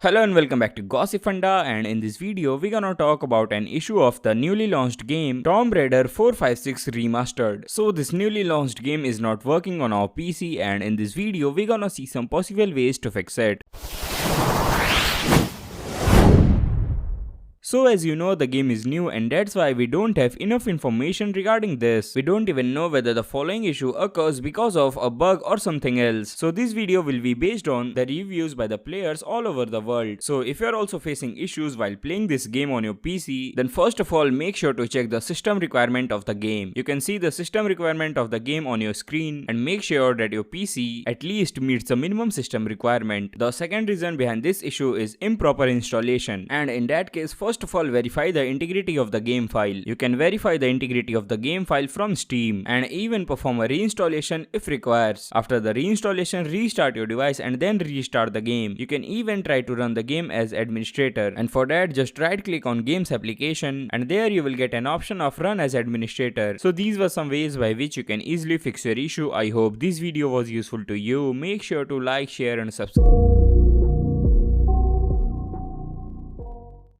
Hello and welcome back to Gossipfunda, and in this video we're gonna talk about an issue of the newly launched game Tomb Raider IV-VI Remastered. So this newly launched game is not working on our PC, and in this video we're gonna see some possible ways to fix it. So as you know, the game is new and that's why we don't have enough information regarding this. We don't even know whether the following issue occurs because of a bug or something else. So this video will be based on the reviews by the players all over the world. So if you are also facing issues while playing this game on your PC, then first of all make sure to check the system requirement of the game. You can see the system requirement of the game on your screen and make sure that your PC at least meets the minimum system requirement. The second reason behind this issue is improper installation, and in that case first of all verify the integrity of the game file. You can verify the integrity of the game file from Steam and even perform a reinstallation if requires. After the reinstallation, restart your device and then restart the game. You can even try to run the game as administrator, and for that just right click on games application and there you will get an option of run as administrator. So these were some ways by which you can easily fix your issue. I hope this video was useful to you. Make sure to like, share and subscribe.